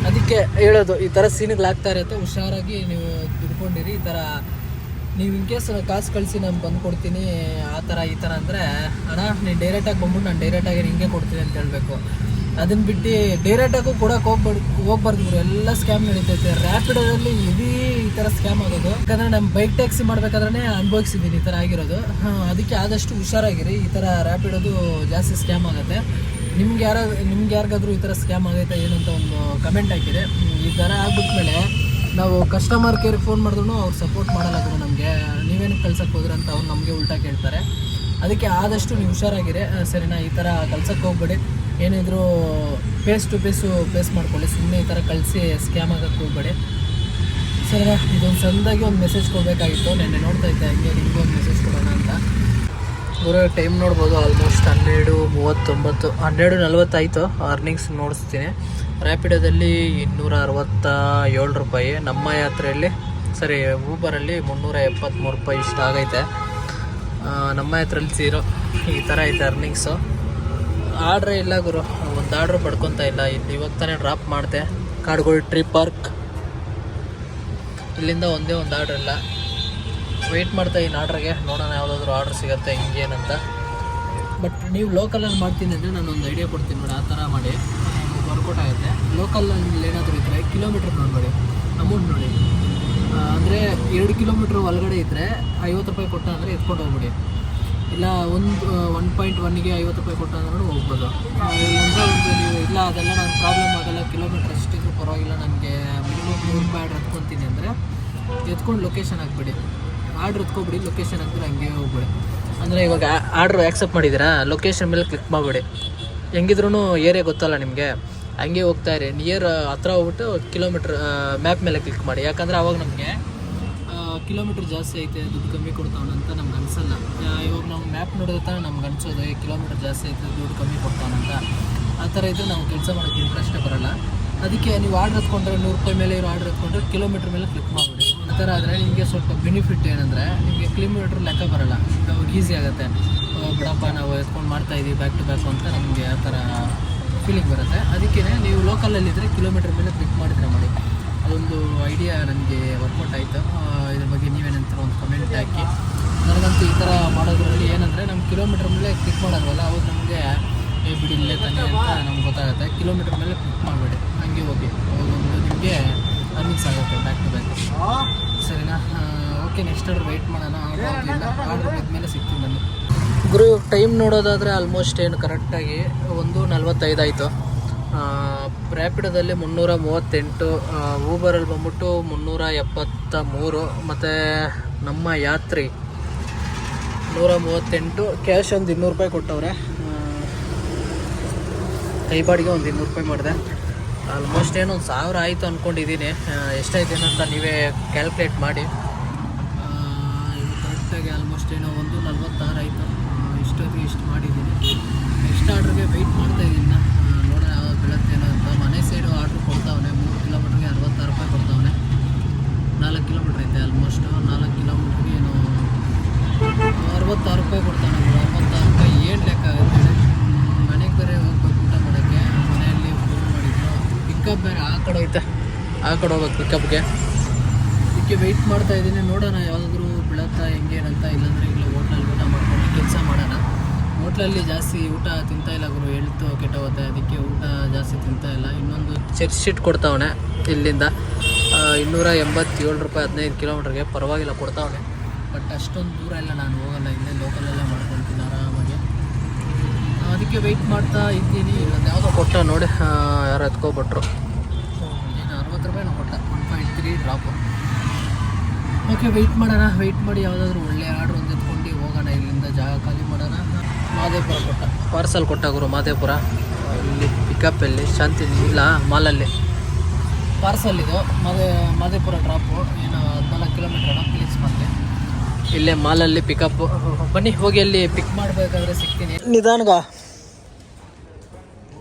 ಅದಕ್ಕೆ ಹೇಳೋದು, ಈ ಥರ ಸೀನ್ಗಳಾಗ್ತಾ ಇರುತ್ತೆ, ಹುಷಾರಾಗಿ ನೀವು ದುಡ್ಕೊಂಡಿರಿ. ಈ ಥರ ನೀವು ಇನ್ ಕೇಸ್ ಕಾಸು ಕಳಿಸಿ ನಾನು ಬಂದು ಕೊಡ್ತೀನಿ ಆ ಥರ ಈ ಥರ ಅಂದರೆ, ಅಣ್ಣ ನೀನು ಡೈರೆಕ್ಟಾಗಿ ಬಂದ್ಬಿಟ್ಟು ನಾನು ಡೈರೆಕ್ಟಾಗಿ ಹಿಂಗೆ ಕೊಡ್ತೀನಿ ಅಂತ ಹೇಳಬೇಕು. ಅದನ್ನು ಬಿಟ್ಟು ಡೈರೆಕ್ಟಾಗೂ ಕೊಡೋಕೆ ಹೋಗ್ಬಾರ್ದು ಗುರು. ಎಲ್ಲ ಸ್ಕ್ಯಾಮ್ ನಡೀತೈತೆ. ರ್ಯಾಪಿಡೋದಲ್ಲಿ ಹೆವಿ ಈ ಥರ ಸ್ಕ್ಯಾಮ್ ಆಗೋದು. ಯಾಕಂದರೆ ನಾನು ಬೈಕ್ ಟ್ಯಾಕ್ಸಿ ಮಾಡ್ಬೇಕಾದ್ರೆ ಅನುಭವಿಸಿದ್ದೀನಿ ಈ ಥರ ಆಗಿರೋದು. ಅದಕ್ಕೆ ಆದಷ್ಟು ಹುಷಾರಾಗಿರಿ. ಈ ಥರ ರ್ಯಾಪಿಡೋದು ಜಾಸ್ತಿ ಸ್ಕ್ಯಾಮ್ ಆಗುತ್ತೆ. ನಿಮ್ಗೆ ಯಾರಿಗಾದ್ರೂ ಈ ಥರ ಸ್ಕ್ಯಾಮ್ ಆಗೈತೆ ಏನು ಅಂತ ಒಂದು ಕಮೆಂಟ್ ಹಾಕಿದೆ. ಈ ಥರ ಆಗ್ಬಿಟ್ಮೇಲೆ ನಾವು ಕಸ್ಟಮರ್ ಕೇರ್ಗೆ ಫೋನ್ ಮಾಡಿದ್ರು ಅವ್ರು ಸಪೋರ್ಟ್ ಮಾಡಲ್ಲ ಗುರು ನಮಗೆ. ನೀವೇನು ಕಳ್ಸಕ್ಕೆ ಹೋದ್ರಿ ಅಂತ ಅವ್ರು ನಮಗೆ ಉಲ್ಟಾ ಕೇಳ್ತಾರೆ. ಅದಕ್ಕೆ ಆದಷ್ಟು ನೀವು ಹುಷಾರಾಗಿರಿ ಸರಿನಾ. ಈ ಥರ ಕಳ್ಸೋಕ್ಕೆ ಹೋಗ್ಬೇಡಿ, ಏನಿದ್ರು ಫೇಸ್ ಟು ಫೇಸ್ ಮಾಡ್ಕೊಳ್ಳಿ, ಸುಮ್ಮನೆ ಈ ಥರ ಕಳಿಸಿ ಸ್ಕ್ಯಾಮ್ ಆಗೋಕ್ಕೆ ಹೋಗ್ಬೇಡಿ ಸರಿನಾ. ಇದೊಂದು ಸಣ್ಣದಾಗಿ ಒಂದು ಮೆಸೇಜ್ ಕೊಡಬೇಕಾಗಿತ್ತು, ನೆನ್ನೆ ನೋಡ್ತಾ ಇದ್ದೆ ಹಂಗೆ ನಿಮಗೂ ಒಂದು ಮೆಸೇಜ್ ಕೊಡೋಣ ಅಂತ. ಗುರು ಟೈಮ್ ನೋಡ್ಬೋದು, ಆಲ್ಮೋಸ್ಟ್ 12:39 12:40 ಆಯಿತು. ಅರ್ನಿಂಗ್ಸ್ ನೋಡಿಸ್ತೀನಿ. ರ್ಯಾಪಿಡೋದಲ್ಲಿ 267 ರೂಪಾಯಿ, ನಮ್ಮ ಯಾತ್ರೆಯಲ್ಲಿ ಊಬರಲ್ಲಿ 373 ರೂಪಾಯಿ ಇಷ್ಟ ಆಗೈತೆ. ನಮ್ಮ ಯಾತ್ರೆಯಲ್ಲಿ 0 ಈ ಥರ ಐತೆ ಅರ್ನಿಂಗ್ಸು. ಆರ್ಡ್ರೇ ಇಲ್ಲ ಗುರು, ಒಂದು ಆರ್ಡ್ರು ಪಡ್ಕೊತಾ ಇಲ್ಲ. ಇಲ್ಲಿ ಇವಾಗ ತಾನೇ ಡ್ರಾಪ್ ಮಾಡಿದೆ ಕಾಡ್ಗೋಳ್ ಟ್ರೀ ಪಾರ್ಕ್, ಇಲ್ಲಿಂದ ಒಂದೇ ಒಂದು ಆರ್ಡ್ರ್ ಇಲ್ಲ. ವೆಯ್ಟ್ ಮಾಡ್ತಾ ಇದ್ದೀನಿ ಆರ್ಡ್ರಿಗೆ, ನೋಡೋಣ ಯಾವುದಾದ್ರೂ ಆರ್ಡ್ರ್ ಸಿಗುತ್ತೆ ಹಿಂಗೇನಂತ. ಬಟ್ ನೀವು ಲೋಕಲಲ್ಲಿ ಮಾಡ್ತೀನಿ ಅಂದರೆ ನಾನೊಂದು ಐಡಿಯಾ ಕೊಡ್ತೀನಿ ನೋಡಿ, ಆ ಥರ ಮಾಡಿ ವರ್ಕೌಟ್ ಆಗುತ್ತೆ. ಲೋಕಲಲ್ಲಿ ಏನಾದರೂ ಇದ್ದರೆ ಕಿಲೋಮೀಟ್ರ್ ನೋಡ್ಬೇಡಿ, ಅಮೌಂಟ್ ನೋಡಿ. ಅಂದರೆ 2 ಕಿಲೋಮೀಟ್ರ್ ಒಳಗಡೆ ಇದ್ದರೆ 50 ರೂಪಾಯಿ ಕೊಟ್ಟ ಅಂದರೆ ಎತ್ಕೊಂಡು ಹೋಗ್ಬಿಡಿ. ಇಲ್ಲ 1.1ಗೆ 50 ರೂಪಾಯಿ ಕೊಟ್ಟ ಅಂದ್ರೆ ಹೋಗ್ಬೋದು. ಇಲ್ಲಾಂದರೆ ನೀವು ಇಲ್ಲ ಅದೆಲ್ಲ ನಾನು ಪ್ರಾಬ್ಲಮ್ ಆಗೋಲ್ಲ, ಕಿಲೋಮೀಟ್ರ್ ಎಷ್ಟಿದ್ರು ಪರವಾಗಿಲ್ಲ, ನನಗೆ ಮಿನಿಮಮ್ 100 ರೂಪಾಯಿ ಆರ್ಡ್ರ್ ಎತ್ಕೊತೀನಿ ಅಂದರೆ ಎತ್ಕೊಂಡು ಲೊಕೇಶನ್ ಹಾಕ್ಬಿಡಿ. ಆರ್ಡ್ರ್ ಎತ್ಕೊಬಿಡಿ, ಲೊಕೇಶನ್ ಹಾಕಿದ್ರೆ ಹಂಗೆ ಹೋಗ್ಬಿಡಿ. ಅಂದರೆ ಇವಾಗ ಆರ್ಡ್ರ್ ಆ್ಯಕ್ಸೆಪ್ಟ್ ಮಾಡಿದ್ದೀರಾ, ಲೊಕೇಶನ್ ಮೇಲೆ ಕ್ಲಿಕ್ ಮಾಡಿಬಿಡಿ. ಹೆಂಗಿದ್ರೂ ಏರಿಯಾ ಗೊತ್ತಲ್ಲ ನಿಮಗೆ, ಹಂಗೆ ಹೋಗ್ತಾ ಇರಿ. ನಿಯರ್ ಹತ್ರ ಹೋಗ್ಬಿಟ್ಟು ಕಿಲೋಮೀಟ್ರ್ ಮ್ಯಾಪ್ ಮೇಲೆ ಕ್ಲಿಕ್ ಮಾಡಿ. ಯಾಕಂದರೆ ಅವಾಗ ನಮಗೆ ಕಿಲೋಮೀಟ್ರ್ ಜಾಸ್ತಿ ಐತೆ ದುಡ್ಡು ಕಮ್ಮಿ ಕೊಡ್ತಾವನ ಅಂತ ನಮ್ಗೆ ಅನಿಸಲ್ಲ. ಇವಾಗ ನಾವು ಮ್ಯಾಪ್ ನೋಡಿದ್ರೆ ತಾನೇ ನಮ್ಗೆ ಅನ್ಸೋದು ಕಿಲೋಮೀಟ್ರ್ ಜಾಸ್ತಿ ಐತೆ ದುಡ್ಡು ಕಮ್ಮಿ ಕೊಡ್ತಾವನಂತ. ಆ ಥರ ಇದ್ದರೆ ನಾವು ಕೆಲಸ ಮಾಡೋಕ್ಕೆ ಇಂಟ್ರೆಸ್ಟೇ ಬರೋಲ್ಲ. ಅದಕ್ಕೆ ನೀವು ಆರ್ಡ್ರ್ ಎತ್ಕೊಂಡ್ರೆ 100 ರೂಪಾಯಿ ಮೇಲೆ ಇರೋ ಆರ್ಡ್ರ್ ಎತ್ಕೊಂಡ್ರೆ ಕಿಲೋಮೀಟ್ರ್ ಮೇಲೆ ಕ್ಲಿಕ್ ಮಾಡಿಬಿಡಿ. ಆ ಥರ ಆದರೆ ನಿಮಗೆ ಸ್ವಲ್ಪ ಬೆನಿಫಿಟ್ ಏನಂದರೆ ನಿಮಗೆ ಕಿಲೋಮೀಟ್ರ್ ಲೆಕ್ಕ ಬರೋಲ್ಲ, ಅವಾಗ ಈಸಿ ಆಗುತ್ತೆ. ಬಿಡಪ್ಪ ನಾವು ಎತ್ಕೊಂಡು ಮಾಡ್ತಾಯಿದ್ದೀವಿ ಬ್ಯಾಕ್ ಟು ಬ್ಯಾಕ್ ಅಂತ ನಮಗೆ ಆ ಥರ ಫೀಲಿಂಗ್ ಬರುತ್ತೆ. ಅದಕ್ಕೆ ನೀವು ಲೋಕಲಲ್ಲಿದ್ದರೆ ಕಿಲೋಮೀಟ್ರ್ ಮೇಲೆ ಕ್ಲಿಕ್ ಮಾಡಿದ್ರೆ ಮಾಡಿ. ಅದೊಂದು ಐಡಿಯಾ ನನಗೆ ವರ್ಕೌಟ್ ಆಯಿತು. ಇದ್ರ ಬಗ್ಗೆ ನೀವೇನಂತ ಒಂದು ಕಮೆಂಟ್ ಹಾಕಿ. ನನಗಂತೂ ಈ ಥರ ಮಾಡೋದ್ರಲ್ಲಿ ಏನಂದರೆ ನಮ್ಮ ಕಿಲೋಮೀಟ್ರ್ ಮೇಲೆ ಕ್ಲಿಕ್ ಮಾಡೋದ್ವಲ್ಲ, ಅವಾಗ ನಮಗೆ ಬಿಡಿ ಇಲ್ಲೇ ತಾನೆ ಅಂತ ನಮ್ಗೆ ಗೊತ್ತಾಗುತ್ತೆ. ಕಿಲೋಮೀಟ್ರ್ ಮೇಲೆ ಕ್ಲಿಕ್ ಮಾಡಬೇಡಿ, ಹಂಗೆ ಹೋಗಿ ಒಂದು ನಿಮಗೆ ಅರ್ನಿಂಗ್ಸ್ ಆಗುತ್ತೆ ಬ್ಯಾಕ್ ಟು ಬ್ಯಾಕ್ ಸರಿನಾ. ಓಕೆ, ನೆಕ್ಸ್ಟ್ ಆರ್ಡ್ರ್ ವೆಯ್ಟ್ ಮಾಡೋಣ. ಆರ್ಡ್ರ್ ಬಂದಮೇಲೆ ಸಿಗ್ತೀನಿ ನಾನು. ಗುರು ಟೈಮ್ ನೋಡೋದಾದರೆ ಆಲ್ಮೋಸ್ಟ್ ಏನು ಕರೆಕ್ಟಾಗಿ 1:45 ಆಯಿತು. ರ್ಯಾಪಿಡೋದಲ್ಲಿ 338, ಊಬರಲ್ಲಿ ಬಂದ್ಬಿಟ್ಟು 373, ಮತ್ತು ನಮ್ಮ ಯಾತ್ರಿ 138. ಕ್ಯಾಶ್ ಒಂದು 200 ರೂಪಾಯಿ ಕೊಟ್ಟವ್ರೆ, ಕೈ ಬಾಡಿಗೆ ಒಂದು 200 ರೂಪಾಯಿ ಮಾಡಿದೆ. ಆಲ್ಮೋಸ್ಟ್ ಏನೋ 1000 ಆಯಿತು ಅಂದ್ಕೊಂಡಿದ್ದೀನಿ. ಎಷ್ಟಾಯ್ತು ಅಂತ ನೀವೇ ಕ್ಯಾಲ್ಕುಲೇಟ್ ಮಾಡಿ. ಇದು ಕರೆಕ್ಟಾಗಿ ಆಲ್ಮೋಸ್ಟ್ ಏನೋ 1:46 ಆಯಿತು. ಇಷ್ಟು ಮಾಡಿದ್ದೀನಿ. ನೆಕ್ಸ್ಟ್ ಆರ್ಡ್ರಿಗೆ ವೆಯ್ಟ್ ಮಾಡ್ತಾಯಿದ್ದೀನಿ. ನೋಡೋಣ ಯಾವಾಗ ಬೀಳುತ್ತೇನೋ ಅಂತ. ಮನೆ ಸೈಡು ಆರ್ಡ್ರ್ ಕೊಡ್ತಾವನೆ 3 ಕಿಲೋಮೀಟ್ರಿಗೆ 66 ರೂಪಾಯಿ ಕೊಡ್ತಾವನೆ. 4 ಕಿಲೋಮೀಟ್ರ್ ಐತೆ ಆಲ್ಮೋಸ್ಟು. 4 ಕಿಲೋಮೀಟ್ರಿಗೆ ಏನು 66 ರೂಪಾಯಿ ಕೊಡ್ತಾನೆ. 66 ರೂಪಾಯಿ ಏನು ಲೆಕ್ಕ ಆಗುತ್ತೆ. ಮನೆಗೆ ಬೇರೆ ಹೋಗ್ಬೇಕು ಊಟ ಮಾಡೋಕ್ಕೆ, ಮನೆಯಲ್ಲಿ ಫೋನ್ ಮಾಡಿದ್ರು. ಪಿಕಪ್ ಬೇರೆ ಆ ಕಡೆ ಐತೆ, ಆ ಕಡೆ ಹೋಗ್ಬೇಕು ಪಿಕಪ್ಗೆ. ಅದಕ್ಕೆ ವೆಯ್ಟ್ ಮಾಡ್ತಾಯಿದ್ದೀನಿ. ನೋಡೋಣ ಯಾವುದಾದ್ರೂ ಬೀಳುತ್ತಾ ಹೆಂಗೇನಂತ. ಇಲ್ಲಾಂದರೆ ಇಲ್ಲ ಹೋಟ್ಲಲ್ಲಿ ಊಟ ಮಾಡ್ಕೊಂಡು ಕೆಲಸ ಮಾಡೋಣ. ಹೋಟ್ಲಲ್ಲಿ ಜಾಸ್ತಿ ಊಟ ತಿಂತಾಯಿಲ್ಲ ಗುರು, ಹೆಲ್ತು ಕೆಟ್ಟೋಗುತ್ತೆ. ಅದಕ್ಕೆ ಊಟ ಜಾಸ್ತಿ ತಿಂತಾಯಿಲ್ಲ. ಇನ್ನೊಂದು ಚೆಕ್ ಶೀಟ್ ಕೊಡ್ತಾವನೆ ಇಲ್ಲಿಂದ 287 ರೂಪಾಯಿ 15 ಕಿಲೋಮೀಟ್ರಿಗೆ. ಪರವಾಗಿಲ್ಲ ಕೊಡ್ತಾವನೆ, ಬಟ್ ಅಷ್ಟೊಂದು ದೂರ ಇಲ್ಲ, ನಾನು ಹೋಗಲ್ಲ, ಇಲ್ಲೇ ಲೋಕಲಲ್ಲೇ ಮಾಡ್ಕೊಳ್ತೀನಿ ಆರಾಮಾಗಿ. ಅದಕ್ಕೆ ವೆಯ್ಟ್ ಮಾಡ್ತಾ ಇದ್ದೀನಿ. ಇಲ್ಲೊಂದು ಯಾವುದೋ ಕೊಟ್ಟ ನೋಡಿ, ಯಾರು ಎತ್ಕೊಬಿಟ್ರು. ಏನು 60 ರೂಪಾಯಿ ನಾವು ಕೊಟ್ಟ, 1.3 ಡ್ರಾಪು. ಓಕೆ, ವೆಯ್ಟ್ ಮಾಡೋಣ. ವೆಯ್ಟ್ ಮಾಡಿ ಯಾವುದಾದ್ರೂ ಒಳ್ಳೆ ಆರ್ಡ್ರ್ ಒಂದು ಎತ್ಕೊಂಡು ಹೋಗೋಣ. ಇಲ್ಲಿಂದ ಜಾಗ ಖಾಲಿ ಮಾಡೋಣ. ಮಾದೇಪುರ ಕೊಟ್ಟ, ಪಾರ್ಸಲ್ ಕೊಟ್ಟ ಗುರು ಮಾದೇಪುರ. ಇಲ್ಲಿ ಪಿಕಪ್ಪಲ್ಲಿ ಶಾಂತಿ ಇಲ್ಲ, ಮಾಲಲ್ಲಿ ಪಾರ್ಸಲ್ ಇದು. ಮಾದೇಪುರ ಡ್ರಾಪು. ಏನು 14 ಕಿಲೋಮೀಟ್ರ್ ಪ್ಲೀಸ್ ಮತ್ತೆ ಇಲ್ಲೇ ಮಾಲಲ್ಲಿ ಪಿಕಪ್ಪು. ಬನ್ನಿ ಹೋಗಿ ಅಲ್ಲಿ ಪಿಕ್ ಮಾಡಬೇಕಾದ್ರೆ ಸಿಗ್ತೀನಿ. ನಿಧಾನಗ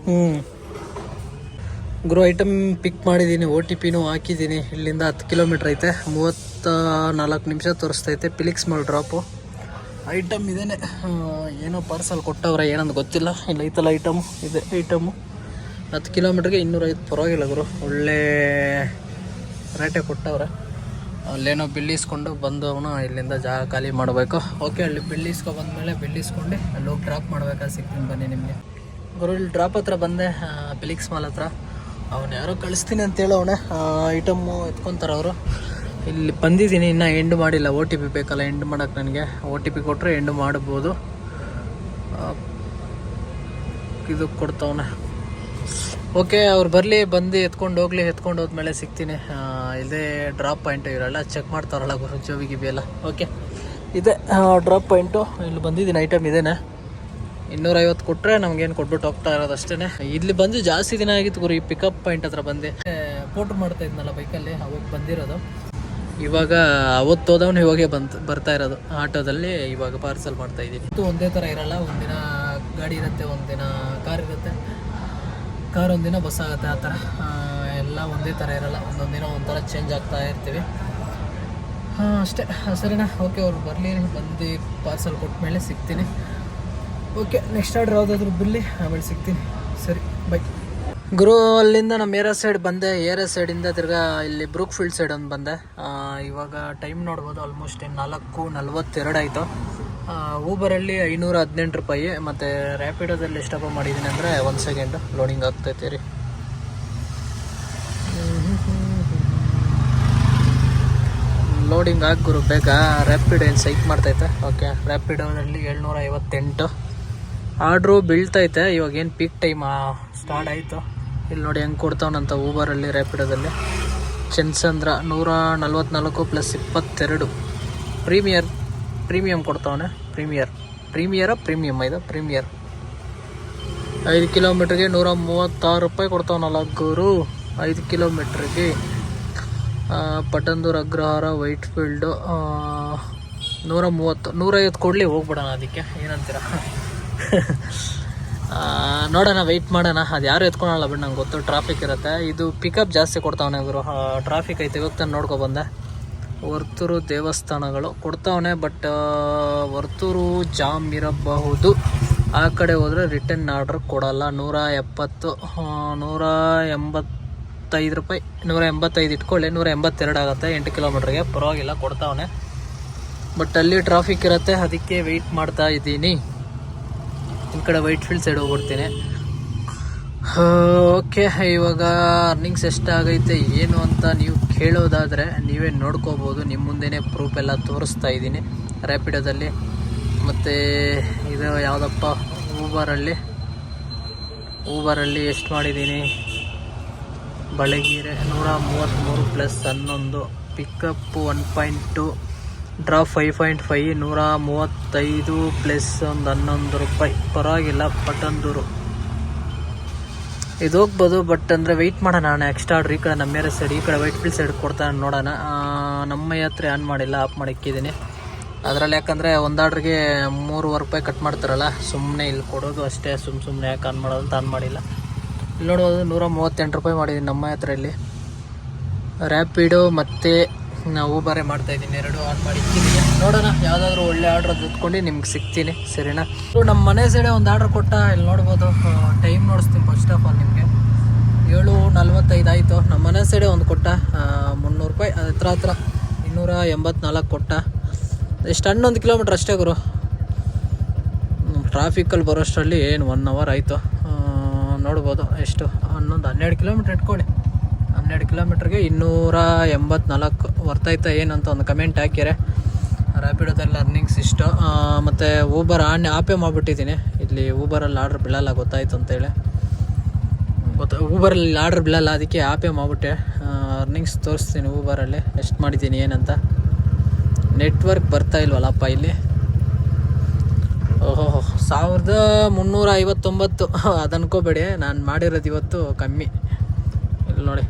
ಗುರು ಐಟಮ್ ಪಿಕ್ ಮಾಡಿದ್ದೀನಿ, OTPನೂ ಹಾಕಿದ್ದೀನಿ. ಇಲ್ಲಿಂದ 10 ಕಿಲೋಮೀಟ್ರ್ ಐತೆ, 34 ನಿಮಿಷ ತೋರಿಸ್ತೈತೆ. Felix mall drop. ಐಟಮ್ ಇದೇನೆ, ಏನೋ ಪಾರ್ಸಲ್ ಕೊಟ್ಟವ್ರೆ, ಏನಂತ ಗೊತ್ತಿಲ್ಲ. ಇಲ್ಲ ಐತಲ್ಲ ಐಟಮು, ಇದೆ ಐಟಮು. 10 ಕಿಲೋಮೀಟ್ರಿಗೆ 205. ಪರವಾಗಿಲ್ಲ ಗುರು, ಒಳ್ಳೆ ರೇಟೇ ಕೊಟ್ಟವ್ರೆ. ಅಲ್ಲೇನೋ ಬಿಲ್ ಇಸ್ಕೊಂಡು ಬಂದವನು ಇಲ್ಲಿಂದ ಜಾಗ ಖಾಲಿ ಮಾಡಬೇಕು. ಓಕೆ, ಅಲ್ಲಿ ಬಿಲ್ ಇಸ್ಕೊ ಬಂದಮೇಲೆ ಬಿಲ್ ಇಸ್ಕೊಂಡು ಅಲ್ಲಿ ಹೋಗಿ ಡ್ರಾಪ್ ಮಾಡ್ಬೇಕಾದ್ರೆ ಸಿಗ್ತೀನಿ ಬನ್ನಿ ನಿಮಗೆ. ಗುರು ಇಲ್ಲಿ ಡ್ರಾಪ್ ಹತ್ರ ಬಂದೆ, ಫಿಲಿಕ್ಸ್ ಮಾಲ್ ಹತ್ರ. ಅವನು ಯಾರೋ ಕಳಿಸ್ತೀನಿ ಅಂತ ಹೇಳೋವನೆ, ಐಟಮ್ಮು ಎತ್ಕೊತಾರೆ ಅವರು. ಇಲ್ಲಿ ಬಂದಿದ್ದೀನಿ, ಇನ್ನೂ ಎಂಡ್ ಮಾಡಿಲ್ಲ. OTP ಬೇಕಲ್ಲ ಎಂಡ್ ಮಾಡೋಕ್ಕೆ ನನಗೆ. OTP ಕೊಟ್ಟರೆ ಎಂಡ್ ಮಾಡ್ಬೋದು. ಇದು ಕೊಡ್ತಾವನೆ. ಓಕೆ, ಅವ್ರು ಬರಲಿ, ಬಂದು ಎತ್ಕೊಂಡು ಹೋಗ್ಲಿ. ಎತ್ಕೊಂಡು ಹೋದ್ಮೇಲೆ ಸಿಗ್ತೀನಿ. ಇದೇ ಡ್ರಾಪ್ ಪಾಯಿಂಟ್ ಇರಲ್ಲ, ಚೆಕ್ ಮಾಡ್ತಾರಲ್ಲ ಗುರು, ಜೋಬಿ ಗಿಬಿ ಎಲ್ಲ. ಓಕೆ, ಇದೆ ಡ್ರಾಪ್ ಪಾಯಿಂಟು. ಇಲ್ಲಿ ಬಂದಿದ್ದೀನಿ, ಐಟಮ್ ಇದೇನೆ. 250 ಕೊಟ್ಟರೆ ನಮ್ಗೇನು ಕೊಟ್ಬಿಟ್ಟು ಹೋಗ್ತಾ ಇರೋದು ಅಷ್ಟೇ. ಇಲ್ಲಿ ಬಂದು ಜಾಸ್ತಿ ದಿನ ಆಗಿತ್ತು ಗುರು, ಈ ಪಿಕಪ್ ಪಾಯಿಂಟ್ ಹತ್ರ ಬಂದೆ. ಫೋಟೋ ಮಾಡ್ತಾ ಇದ್ನಲ್ಲ ಬೈಕಲ್ಲಿ, ಅವಾಗ ಬಂದಿರೋದು. ಇವಾಗ ಅವತ್ತು ಹೋದವನು ಇವಾಗೆ ಬರ್ತಾ ಇರೋದು ಆಟೋದಲ್ಲಿ. ಇವಾಗ ಪಾರ್ಸಲ್ ಮಾಡ್ತಾ ಇದ್ದೀನಿ. ಒಂದೇ ಥರ ಇರಲ್ಲ, ಒಂದಿನ ಗಾಡಿ ಇರುತ್ತೆ, ಒಂದಿನ ಕಾರ್ ಇರುತ್ತೆ, ಕಾರ್ ಒಂದಿನ ಬಸ್ ಆಗುತ್ತೆ. ಆ ಥರ ಎಲ್ಲ ಒಂದೇ ಥರ ಇರಲ್ಲ, ಒಂದೊಂದು ದಿನ ಒಂಥರ ಚೇಂಜ್ ಆಗ್ತಾ ಇರ್ತೀವಿ. ಅಷ್ಟೇ. ಸರಿನಾ? ಓಕೆ, ಅವ್ರು ಬರಲಿ, ಬಂದು ಪಾರ್ಸಲ್ ಕೊಟ್ಟ ಮೇಲೆ ಸಿಗ್ತೀನಿ. ಓಕೆ, ನೆಕ್ಸ್ಟ್ ಆರ್ಡ್ರ್ ಯಾವುದಾದ್ರೂ ಬಿಲ್ಲಿ, ಆಮೇಲೆ ಸಿಗ್ತೀನಿ. ಸರಿ, ಬೈ ಗುರು. ಅಲ್ಲಿಂದ ನಮ್ಮ ಏರಿಯಾ ಸೈಡ್ ಬಂದೆ. ಏರಿಯಾ ಸೈಡಿಂದ ತಿರ್ಗಾ ಇಲ್ಲಿ ಬ್ರೂಕ್ ಫೀಲ್ಡ್ ಸೈಡ್ ಒಂದು ಬಂದೆ. ಇವಾಗ ಟೈಮ್ ನೋಡ್ಬೋದು, ಆಲ್ಮೋಸ್ಟ್ 4:42 ಆಯಿತು. ಊಬರಲ್ಲಿ 518 ರೂಪಾಯಿ. ಮತ್ತು ರ್ಯಾಪಿಡೋದಲ್ಲಿ ಎಷ್ಟಪ್ಪ ಮಾಡಿದ್ದೀನಿ ಅಂದರೆ 1 ಸೆಕೆಂಡ್ ಲೋಡಿಂಗ್ ಆಗ್ತೈತೆ ರೀ. ಲೋಡಿಂಗ್ ಆಗಿ ಗುರು ಬೇಗ. ರ್ಯಾಪಿಡೋ ಏನು ಸೈಕ್ ಮಾಡ್ತೈತೆ. Okay, ರ್ಯಾಪಿಡೋದಲ್ಲಿ 758 order ಬೀಳ್ತೈತೆ. ಇವಾಗ ಏನು ಪೀಕ್ ಟೈಮ್ ಸ್ಟಾರ್ಟ್ ಆಯಿತು. ಇಲ್ಲಿ ನೋಡಿ ಹೆಂಗೆ ಕೊಡ್ತಾವನಂತ ಊಬರಲ್ಲಿ, ರ್ಯಾಪಿಡೋದಲ್ಲಿ. ಚಂದ್ರಚಂದ್ರ 144 + 22 ಪ್ರೀಮಿಯಮ್ ಕೊಡ್ತಾವನೆ. ಪ್ರೀಮಿಯಮ್ ಇದು ಪ್ರೀಮಿಯರ್. 5 ಕಿಲೋಮೀಟ್ರಿಗೆ 136 ರೂಪಾಯಿ ಕೊಡ್ತಾವನಲ್ಲ ಗುರು. 5 ಕಿಲೋಮೀಟ್ರಿಗೆ. ಪಟಂದೂರು ಅಗ್ರಹಾರ ವೈಟ್ ಫೀಲ್ಡು 130. 150 ಕೊಡಲಿ, ಹೋಗ್ಬಿಡೋಣ. ಅದಕ್ಕೆ ಏನಂತೀರ? ನೋಡೋಣ, ವೆಯ್ಟ್ ಮಾಡೋಣ. ಅದು ಯಾರು ಎತ್ಕೊಳಲ್ಲ ಬಿಟ್ಟು, ನಂಗೆ ಗೊತ್ತು ಟ್ರಾಫಿಕ್ ಇರುತ್ತೆ. ಇದು ಪಿಕಪ್ ಜಾಸ್ತಿ ಕೊಡ್ತಾವನೆ ಗುರು. ಟ್ರಾಫಿಕ್ ಐತೆ. ಇವಾಗ ತಾನು ನೋಡ್ಕೊಬಂದೆ. ವರ್ತೂರು ದೇವಸ್ಥಾನಗಳು ಕೊಡ್ತಾವನೆ, ಬಟ್ ವರ್ತೂರು ಜಾಮ್ ಇರಬಹುದು. ಆ ಕಡೆ ಹೋದರೆ ರಿಟರ್ನ್ ಆರ್ಡ್ರ್ ಕೊಡಲ್ಲ. 170 185 ರೂಪಾಯಿ. 185 ಇಟ್ಕೊಳ್ಳಿ, 182 ಆಗುತ್ತೆ 8 ಕಿಲೋಮೀಟ್ರಿಗೆ. ಪರವಾಗಿಲ್ಲ, ಕೊಡ್ತಾವನೆ. ಬಟ್ ಅಲ್ಲಿ ಟ್ರಾಫಿಕ್ ಇರುತ್ತೆ, ಅದಕ್ಕೆ ವೆಯ್ಟ್ ಮಾಡ್ತಾ ಇದ್ದೀನಿ. ಈ ಕಡೆ ವೈಟ್ ಫೀಲ್ಡ್ ಸೈಡ್ ಹೋಗ್ಬಿಡ್ತೀನಿ. ಓಕೆ, ಇವಾಗ ಅರ್ನಿಂಗ್ಸ್ ಎಷ್ಟಾಗೈತೆ ಏನು ಅಂತ ನೀವು ಕೇಳೋದಾದರೆ ನೀವೇ ನೋಡ್ಕೋಬೋದು. ನಿಮ್ಮ ಮುಂದೆನೇ ಪ್ರೂಫ್ ಎಲ್ಲ ತೋರಿಸ್ತಾ ಇದ್ದೀನಿ ರ್ಯಾಪಿಡೋದಲ್ಲಿ. ಮತ್ತು ಇದು ಯಾವುದಪ್ಪ, ಊಬರಲ್ಲಿ ಎಷ್ಟು ಮಾಡಿದ್ದೀನಿ? ಬಳೆಗೀರೆ 133 + 11. ಪಿಕಪ್ಪು 1.2. ಡ್ರಾಪ್ 5.5. 135 + 11 ರೂಪಾಯಿ. ಪರವಾಗಿಲ್ಲ. ಪಟಂದೂರು ಇದು ಹೋಗ್ಬೋದು, ಬಟ್ ಅಂದರೆ ವೆಯ್ಟ್ ಮಾಡೋಣ. ನಾನು ಎಕ್ಸ್ಟ್ರಾ ಆರ್ಡ್ರ್ ಈ ಕಡೆ ನಮ್ಮ ಏರಿಯಾ ಸೈಡ್, ಈ ಕಡೆ ವೈಟ್ ಫೀಲ್ಡ್ ಸೈಡ್ ಕೊಡ್ತಾನೆ, ನೋಡೋಣ. ನಮ್ಮ ಹತ್ರ ಆನ್ ಮಾಡಿಲ್ಲ, ಆಫ್ ಮಾಡಿಕ್ಕಿದ್ದೀನಿ ಅದರಲ್ಲಿ. ಯಾಕಂದರೆ ಒಂದು ಆರ್ಡ್ರಿಗೆ 3 ರೂಪಾಯಿ ಕಟ್ ಮಾಡ್ತಾರಲ್ಲ, ಸುಮ್ಮನೆ ಇಲ್ಲಿ ಕೊಡೋದು ಅಷ್ಟೇ. ಸುಮ್ಮನೆ ಯಾಕೆ ಆನ್ ಮಾಡೋದು ಅಂತ ಆನ್ ಮಾಡಿಲ್ಲ. ಇಲ್ಲಿ ನೋಡ್ಬೋದು 138 ರೂಪಾಯಿ ಮಾಡಿದ್ದೀನಿ ನಮ್ಮ ಹತ್ರ. ಇಲ್ಲಿ ರ್ಯಾಪಿಡೋ ಮತ್ತು ನಾವು ಊಬರೇ ಮಾಡ್ತಾಯಿದ್ದೀನಿ, 2 ಆನ್ ಮಾಡಿ ಇಕ್ಕಿದ್ದೀನಿ. ನೋಡೋಣ, ಯಾವುದಾದ್ರೂ ಒಳ್ಳೆ ಆರ್ಡ್ರ್ ಎತ್ಕೊಂಡು ನಿಮ್ಗೆ ಸಿಗ್ತೀನಿ. ಸರಿನಾ? ನಮ್ಮ ಮನೆ ಸೈಡೆ ಒಂದು ಆರ್ಡ್ರ್ ಕೊಟ್ಟ. ಇಲ್ಲಿ ನೋಡ್ಬೋದು, ಟೈಮ್ ನೋಡಿಸ್ತೀನಿ ಫಸ್ಟ್ ಆಫ್ ಆಲ್ ನಿಮಗೆ. 7:45 ಆಯಿತು. ನಮ್ಮ ಮನೆ ಸೈಡೆ ಒಂದು ಕೊಟ್ಟ 300 ರೂಪಾಯಿ. ಹತ್ರ 284 ಕೊಟ್ಟ. ಎಷ್ಟು 11 ಕಿಲೋಮೀಟ್ರ್ ಅಷ್ಟೇ ಗುರು. ಟ್ರಾಫಿಕಲ್ಲಿ ಬರೋಷ್ಟರಲ್ಲಿ ಏನು 1 ಅವರ್ ಆಯಿತು. ನೋಡ್ಬೋದು ಎಷ್ಟು, 12 ಕಿಲೋಮೀಟ್ರ್ ಇಟ್ಕೊಳ್ಳಿ. 12 ಕಿಲೋಮೀಟ್ರಿಗೆ 284 ವರ್ತಾಯ್ತಾ ಏನಂತ ಒಂದು ಕಮೆಂಟ್ ಹಾಕಿರೆ. ರ್ಯಾಪಿಡೋದಲ್ಲಿ ಅರ್ನಿಂಗ್ಸ್ ಇಷ್ಟು. ಮತ್ತು ಊಬರ್ ಆಪೇ ಮಾಡಿಬಿಟ್ಟಿದ್ದೀನಿ. ಇಲ್ಲಿ ಊಬರಲ್ಲಿ ಆರ್ಡ್ರ್ ಬೀಳಲ್ಲ, ಗೊತ್ತಾಯ್ತು ಅಂತೇಳಿ. ಊಬರಲ್ಲಿ ಆರ್ಡ್ರ್ ಬೀಳಲ್ಲ, ಅದಕ್ಕೆ ಆಪೇ ಮಾಡಿಬಿಟ್ಟೆ. ಅರ್ನಿಂಗ್ಸ್ ತೋರಿಸ್ತೀನಿ ಊಬರಲ್ಲಿ ಎಷ್ಟು ಮಾಡಿದ್ದೀನಿ ಏನಂತ. ನೆಟ್ವರ್ಕ್ ಬರ್ತಾ ಇಲ್ವಲ್ಲಪ್ಪ ಇಲ್ಲಿ. ಓಹೋ, 1359. ಅದು ಅನ್ಕೋಬೇಡಿ, ನಾನು ಮಾಡಿರೋದು ಇವತ್ತು ಕಮ್ಮಿ. ಇಲ್ಲಿ ನೋಡಿ,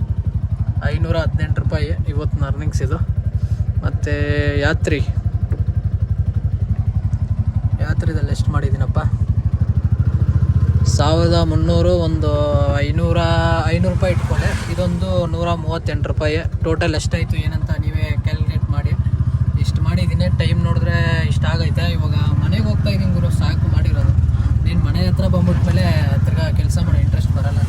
518 ರೂಪಾಯಿ ಇವತ್ತಿನ ಅರ್ನಿಂಗ್ಸ್ ಇದು. ಮತ್ತು ಯಾತ್ರಿದಲ್ಲಿ ಎಷ್ಟು ಮಾಡಿದ್ದೀನಪ್ಪ? 1300. ಒಂದು 500 ರೂಪಾಯಿ ಇಟ್ಕೊಳ್ಳಿ. ಇದೊಂದು 138 ರೂಪಾಯಿ. ಟೋಟಲ್ ಎಷ್ಟಾಯಿತು ಏನಂತ ನೀವೇ ಕ್ಯಾಲ್ಕುಲೇಟ್ ಮಾಡಿ. ಇಷ್ಟು ಮಾಡಿದ್ದೀನಿ. ಟೈಮ್ ನೋಡಿದ್ರೆ ಇಷ್ಟ ಆಗೈತೆ. ಇವಾಗ ಮನೆಗೆ ಹೋಗ್ತಾ ಇದ್ದೀನಿ ಗುರು, ಸಾಕು ಮಾಡಿರೋದು. ನೀನು ಮನೆ ಹತ್ರ ಬಂದ್ಬಿಟ್ಮೇಲೆ ತಿರ್ಗಾ ಕೆಲಸ ಮಾಡೋ ಇಂಟ್ರೆಸ್ಟ್ ಬರಲ್ಲ.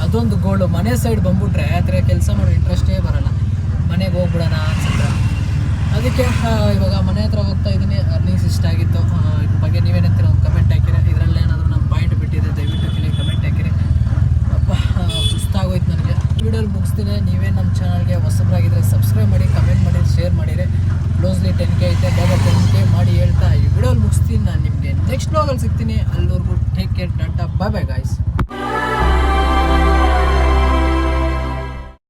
ಅದೊಂದು ಗೋಳು. ಮನೆ ಸೈಡ್ ಬಂದ್ಬಿಟ್ರೆ ತಿರ್ಗಾ ಕೆಲಸ ಮಾಡೋ ಇಂಟ್ರೆಸ್ಟೇ ಬರಲ್ಲ. ಮನೆಗೆ ಹೋಗ್ಬಿಡೋಣ ಅನ್ಸುತ್ತೆ. ಅದಕ್ಕೆ ಇವಾಗ ಮನೆ ಹತ್ರ ಹೋಗ್ತಾ ಇದ್ದೀನಿ. ಅರ್ನಿಂಗ್ಸ್ ಇಷ್ಟ ಆಗಿತ್ತು. ಇದ್ರ ಬಗ್ಗೆ ನೀವೇನಂತೀರ ಒಂದು ಕಮೆಂಟ್ ಹಾಕಿರಿ. ಇದರಲ್ಲಿ ಏನಾದರೂ ನಮ್ಮ ಪಾಯಿಂಟ್ ಬಿಟ್ಟಿದೆ ದಯವಿಟ್ಟು ಕೆಳಗೆ ಕಮೆಂಟ್ ಹಾಕಿರಿ. ಅಪ್ಪ ಸುಸ್ತಾಗೋಯ್ತು ನನಗೆ. ವಿಡಿಯೋಲಿ ಮುಗಿಸ್ತೀನಿ. ನೀವೇ ನಮ್ಮ ಚಾನಲ್ಗೆ ಹೊಸಬರಾಗಿದ್ದರೆ ಸಬ್ಸ್ಕ್ರೈಬ್ ಮಾಡಿ, ಕಮೆಂಟ್ ಮಾಡಿ, ಶೇರ್ ಮಾಡಿರಿ. ಕ್ಲೋಸ್ಲಿ 10K ಐತೆ, ಬೇಗ 10K ಮಾಡಿ ಹೇಳ್ತಾ ಈ ವಿಡಿಯೋಲಿ ಮುಗಿಸ್ತೀನಿ. ನಾನು ನಿಮಗೆ ನೆಕ್ಸ್ಟ್ ವ್ಲಾಗಲ್ಲಿ ಸಿಗ್ತೀನಿ. ಅಲ್ಲಿವರೆಗೂ ಟೇಕ್ ಕೇರ್, ಟಾಟಾ, ಬಾಯ್ ಬಾಯ್ ಗಾಯ್ಸ್.